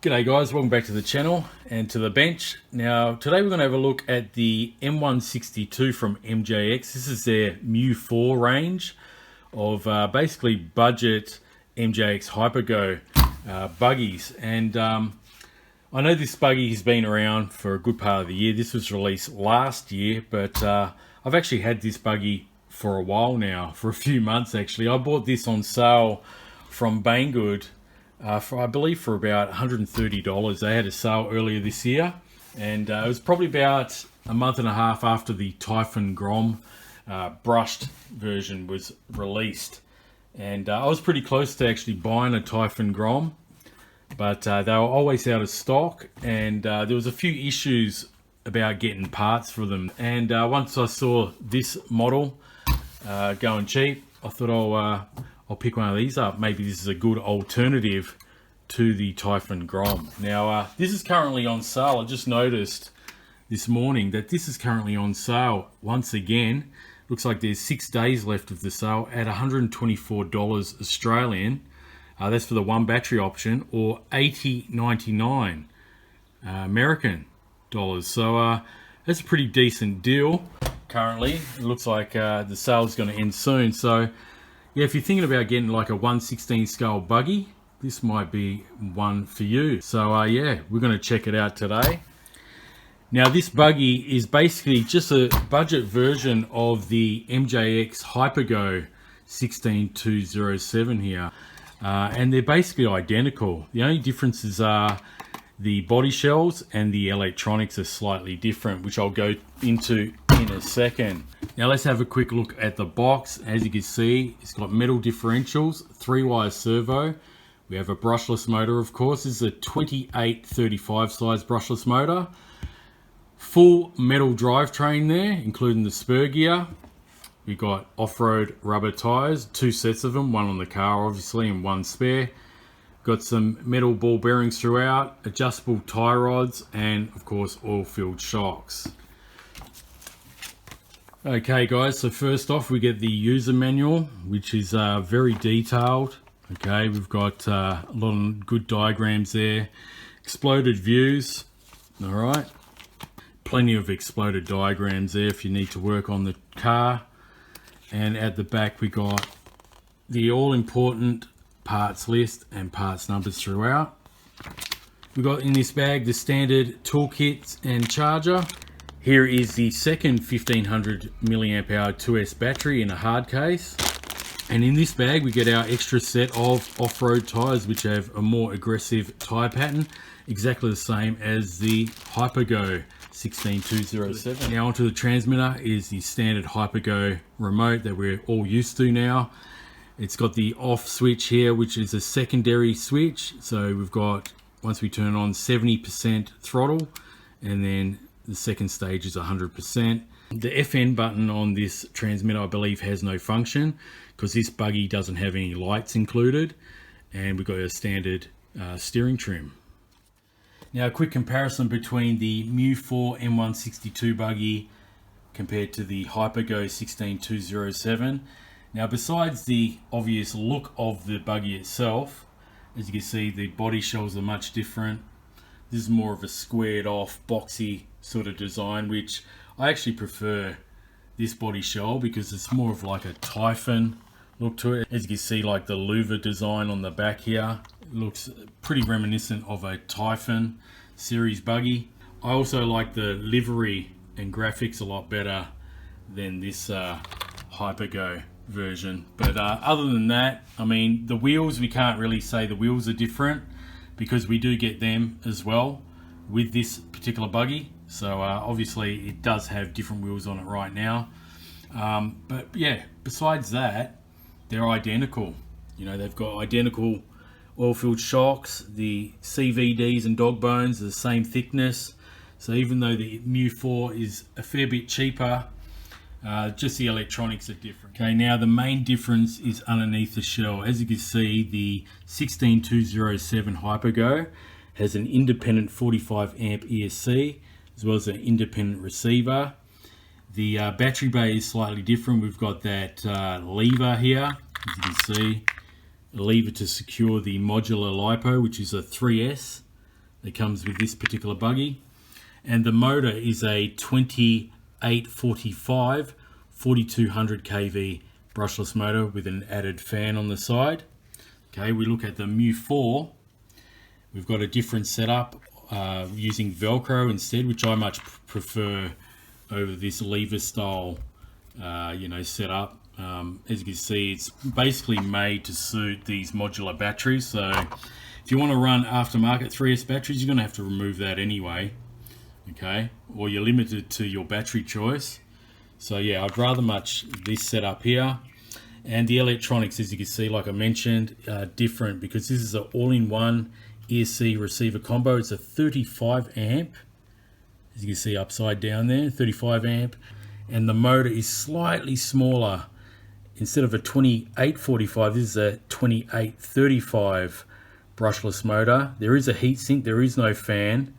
G'day guys, welcome back to the channel and to the bench. Now today we're going to have a look at the M162 from MJX. This is their MEW4 range of basically budget MJX Hypergo buggies. And I know this buggy has been around for a good part of the year. This was released last year, but I've actually had this buggy for a while now, for a few months actually. I bought this on sale from Banggood for I believe for about $130. They had a sale earlier this year, and it was probably about a month and a half after the Typhon Grom brushed version was released. And I was pretty close to actually buying a Typhon Grom, but they were always out of stock, and there was a few issues about getting parts for them. And once I saw this model going cheap, I thought I'll pick one of these up. Maybe this is a good alternative to the Typhon Grom. Now, this is currently on sale. I just noticed this morning that this is currently on sale once again. Looks like there's 6 days left of the sale at $124 Australian. That's for the one battery option, or $80.99 American dollars. So that's a pretty decent deal currently. It looks like the sale's going to end soon. So yeah, if you're thinking about getting like a 1/16 scale buggy, this might be one for you. So yeah, we're going to check it out today. Now this buggy is basically just a budget version of the MJX Hypergo 16207 here. And they're basically identical. The only differences are the body shells and the electronics are slightly different, which I'll go into in a second. Now let's have a quick look at the box. As you can see, it's got metal differentials, 3-wire servo. We have a brushless motor, of course. This is a 2835 size brushless motor. Full metal drivetrain there, including the spur gear. We've got off-road rubber tires, 2 sets of them, one on the car obviously and one spare. Got some metal ball bearings throughout, adjustable tie rods, and of course oil-filled shocks. Okay guys, so first off we get the user manual, which is very detailed. Okay, we've got a lot of good diagrams there. Exploded views, all right. Plenty of exploded diagrams there if you need to work on the car. And at the back we got the all-important parts list and parts numbers throughout. We got in this bag the standard toolkit and charger. Here is the second 1500 milliamp hour 2S battery in a hard case. And in this bag we get our extra set of off-road tires, which have a more aggressive tire pattern, exactly the same as the Hypergo 16207. Now onto the transmitter is the standard Hypergo remote that we're all used to now. It's got the off switch here, which is a secondary switch. So we've got, once we turn on, 70% throttle, and then the second stage is 100%. The FN button on this transmitter, I believe, has no function because this buggy doesn't have any lights included, and we've got a standard steering trim. Now a quick comparison between the MEW4 M162 buggy compared to the Hypergo 16207. Now besides the obvious look of the buggy itself, as you can see, the body shells are much different. This is more of a squared off, boxy sort of design, which I actually prefer this body shell because it's more of like a Typhon look to it. As you can see, like the louver design on the back here, it looks pretty reminiscent of a Typhon series buggy. I also like the livery and graphics a lot better than this Hypergo version. But other than that, I mean, the wheels, we can't really say the wheels are different because we do get them as well with this particular buggy. So obviously it does have different wheels on it right now. But yeah, besides that, they're identical. You know, they've got identical oil-filled shocks. The CVDs and dog bones are the same thickness. So even though the MEW4 is a fair bit cheaper, just the electronics are different. Okay, now the main difference is underneath the shell. As you can see, the 16207 Hypergo has an independent 45 amp ESC as well as an independent receiver. The battery bay is slightly different. We've got that lever here, as you can see, a lever to secure the modular LiPo, which is a 3S that comes with this particular buggy. And the motor is a 2845 4200 kV brushless motor with an added fan on the side. Okay, we look at the MEW4. We've got a different setup using Velcro instead, which I much prefer over this lever style setup. As you can see, it's basically made to suit these modular batteries. So if you want to run aftermarket 3S batteries, you're going to have to remove that anyway. Okay, or you're limited to your battery choice. So yeah, I'd rather much this setup here. And the electronics, as you can see, like I mentioned, are different because this is an all-in-one ESC receiver combo. It's a 35 amp, as you can see upside down there, 35 amp. And the motor is slightly smaller. Instead of a 2845, this is a 2835 brushless motor. There is a heatsink, there is no fan.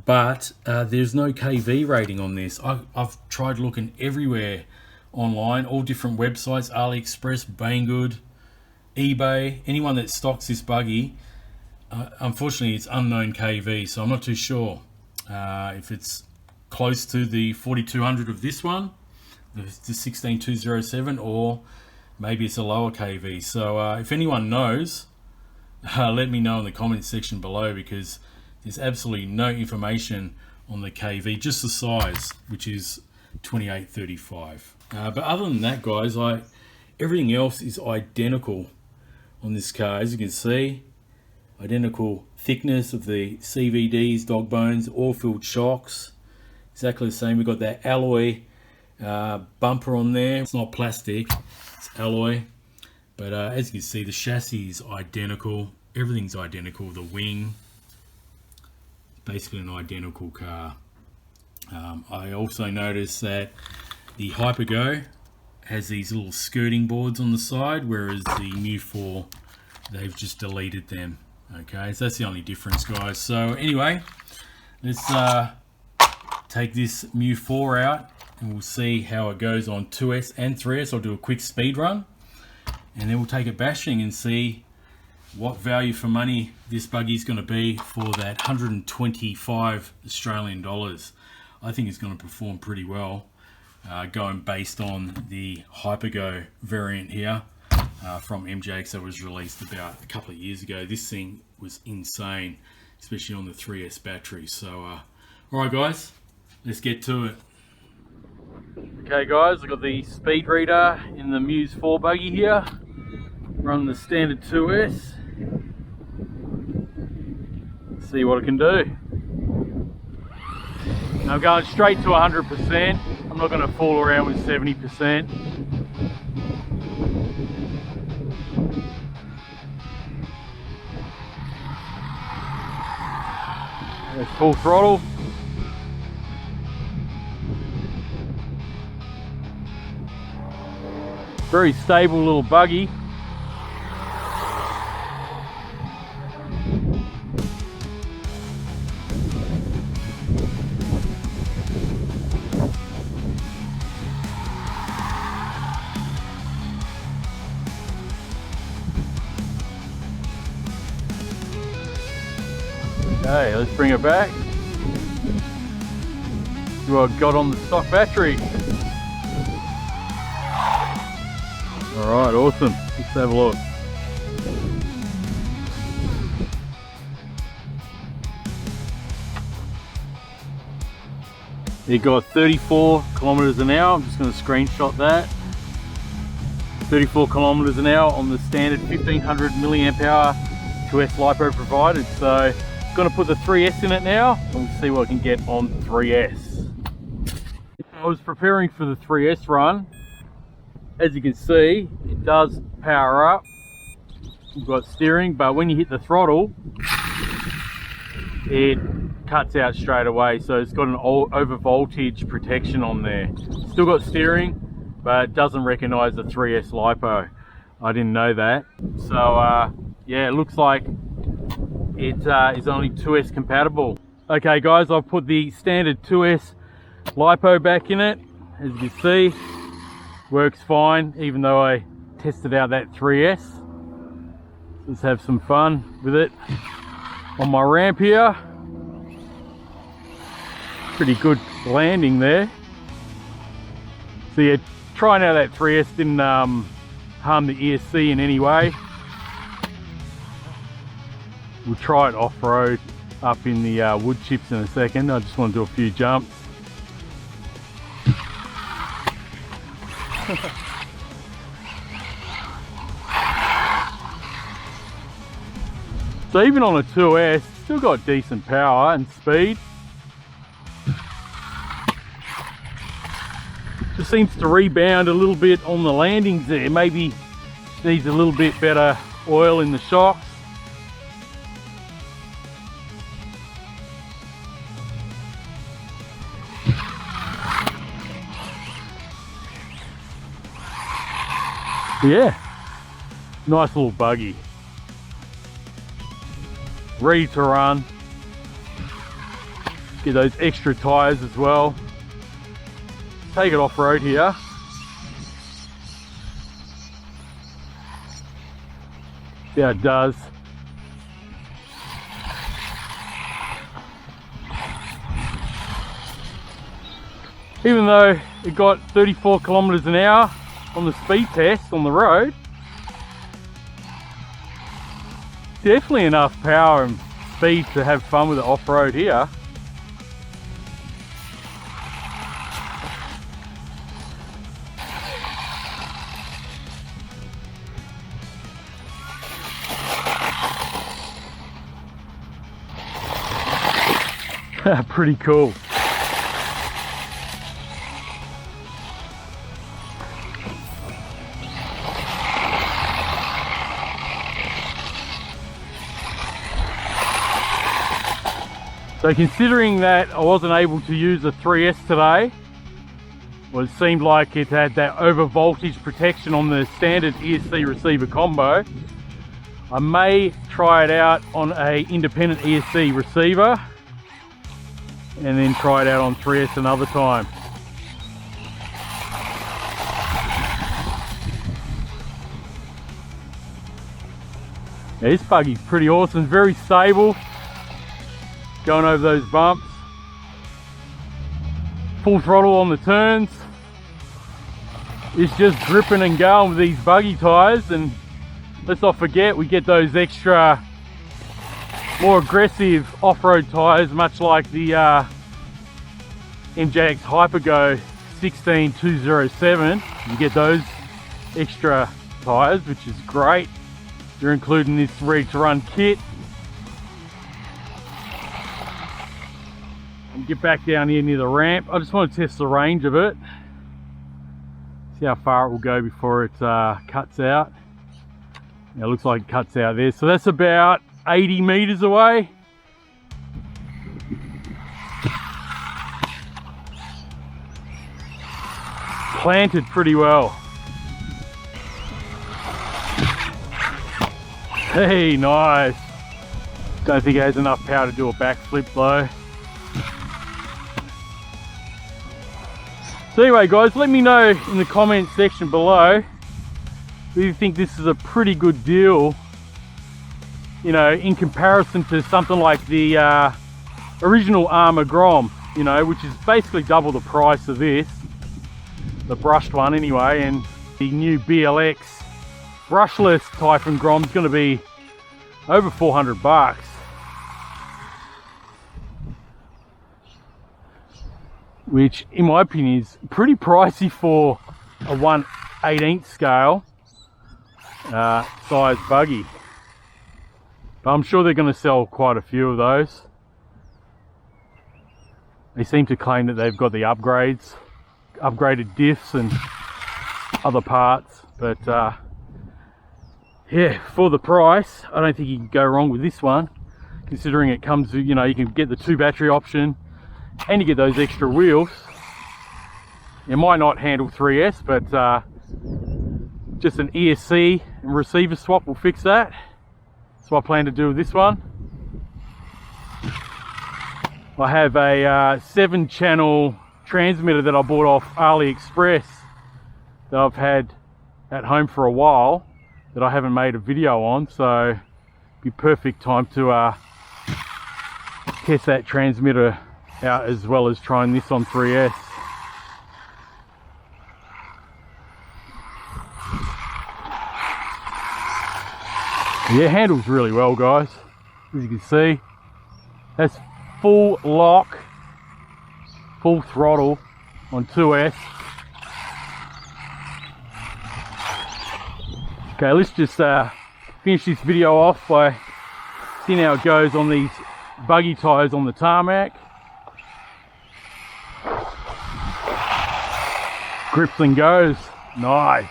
But there's no kV rating on this. I've tried looking everywhere online, all different websites, AliExpress, Banggood, eBay, anyone that stocks this buggy. Unfortunately, it's unknown kV, so I'm not too sure if it's close to the 4200 of this one, the 16207, or maybe it's a lower kV. So if anyone knows, let me know in the comments section below, because there's absolutely no information on the kV, just the size, which is 2835. But other than that, guys, everything else is identical on this car. As you can see, identical thickness of the CVDs, dog bones, oil-filled shocks, exactly the same. We've got that alloy bumper on there. It's not plastic, it's alloy. But as you can see, the chassis is identical. Everything's identical. The wing, basically an identical car. I also noticed that the Hypergo has these little skirting boards on the side, whereas the MEW4, they've just deleted them. Okay, so that's the only difference, guys. So anyway, let's take this MEW4 out and we'll see how it goes on 2S and 3S. I'll do a quick speed run and then we'll take it bashing and see what value for money this buggy is going to be for that 125 Australian dollars. I think it's going to perform pretty well, going based on the Hypergo variant here from MJX that was released about a couple of years ago. This thing was insane, especially on the 3S battery. So alright guys, let's get to it. Okay guys, I've got the speed reader in the MEW4 buggy here, running the standard 2S. See what it can do. Now I'm going straight to 100%. I'm not going to fool around with 70%. There's full throttle. Very stable little buggy. Okay, let's bring it back. See what I've got on the stock battery. Alright, awesome. Let's have a look. It got 34 kilometers an hour. I'm just going to screenshot that. 34 kilometers an hour on the standard 1500 milliamp hour 2S LiPo provided. So I'm going to put the 3S in it now and we'll see what I can get on 3S. I was preparing for the 3S run. As you can see, it does power up. We've got steering, but when you hit the throttle, it cuts out straight away. So it's got an over voltage protection on there. Still got steering, but it doesn't recognize the 3S LiPo. I didn't know that. So yeah, it looks like it is only 2S compatible. Okay guys, I've put the standard 2S LiPo back in it. As you can see, works fine, even though I tested out that 3S. Let's have some fun with it on my ramp here. Pretty good landing there. So yeah, trying out that 3S didn't harm the ESC in any way. We'll try it off-road up in the wood chips in a second. I just want to do a few jumps. So even on a 2S, still got decent power and speed. Just seems to rebound a little bit on the landings there. Maybe needs a little bit better oil in the shocks. Yeah, nice little buggy. Ready to run. Get those extra tires as well. Take it off-road here. See how it does. Even though it got 34 kilometers an hour on the speed test on the road, definitely enough power and speed to have fun with it off-road here. Pretty cool. So considering that I wasn't able to use the 3S today, well, it seemed like it had that over voltage protection on the standard ESC receiver combo, I may try it out on a independent ESC receiver and then try it out on 3S another time. Yeah, this buggy's pretty awesome, very stable, going over those bumps. Full throttle on the turns. It's just gripping and going with these buggy tires, and let's not forget we get those extra more aggressive off-road tires, much like the MJX Hypergo 16207. You get those extra tires, which is great. You're including this ready to run kit. And get back down here near the ramp. I just want to test the range of it, see how far it will go before it cuts out. It looks like it cuts out there, so that's about 80 meters away. Planted pretty well. Hey, nice. Don't think it has enough power to do a backflip though. So anyway guys, let me know in the comment section below, do you think this is a pretty good deal, you know, in comparison to something like the original Armour Grom, you know, which is basically double the price of this, the brushed one anyway, and the new BLX brushless Typhon Grom is going to be over 400 bucks. Which in my opinion is pretty pricey for a 1/18 scale size buggy. But I'm sure they're going to sell quite a few of those. They seem to claim that they've got the upgraded diffs and other parts, but yeah, for the price I don't think you can go wrong with this one, considering it comes, you know, you can get the 2 battery option and you get those extra wheels. It might not handle 3S, but just an ESC and receiver swap will fix that. That's what I plan to do with this one. I have a 7-channel transmitter that I bought off AliExpress that I've had at home for a while that I haven't made a video on, so it'd be perfect time to test that transmitter out as well as trying this on 3S. Yeah, it handles really well, guys. As you can see, that's full lock, full throttle on 2S. Okay, let's just finish this video off by seeing how it goes on these buggy tires on the tarmac. Grips and goes. Nice.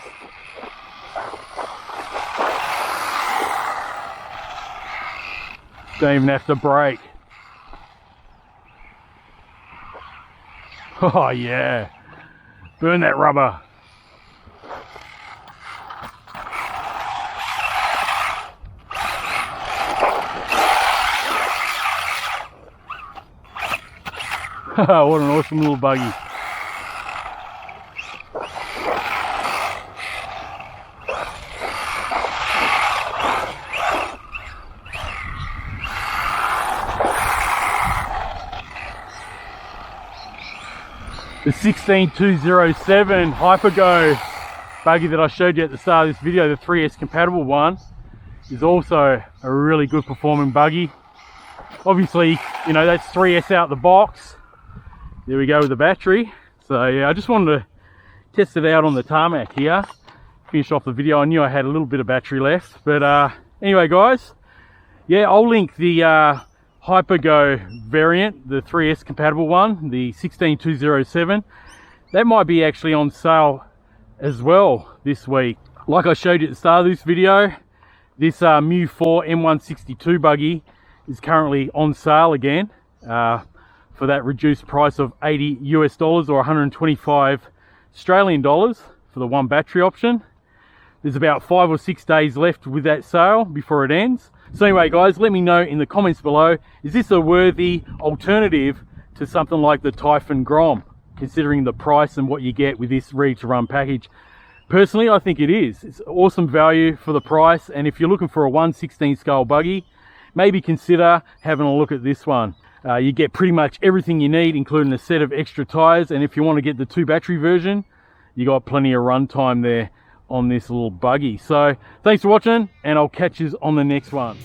Don't even have to brake. Oh yeah. Burn that rubber. What an awesome little buggy. The 16207 Hypergo buggy that I showed you at the start of this video, the 3S compatible one, is also a really good performing buggy. Obviously, you know, that's 3S out the box. There we go with the battery. So yeah, I just wanted to test it out on the tarmac here. Finish off the video. I knew I had a little bit of battery left, but anyway guys, yeah, I'll link the Hypergo variant, the 3S compatible one, the 16207. That might be actually on sale as well this week. Like I showed you at the start of this video, this MEW4 M162 buggy is currently on sale again for that reduced price of $80 US or 125 Australian dollars for the 1 battery option. There's about 5 or 6 days left with that sale before it ends. So anyway guys, let me know in the comments below, is this a worthy alternative to something like the Typhon Grom, considering the price and what you get with this ready to run package? Personally, I think it is. It's awesome value for the price, and if you're looking for a 1/16 scale buggy, maybe consider having a look at this one. You get pretty much everything you need, including a set of extra tires, and if you want to get the 2 battery version, you got plenty of run time there on this little buggy. So thanks for watching, and I'll catch you on the next one.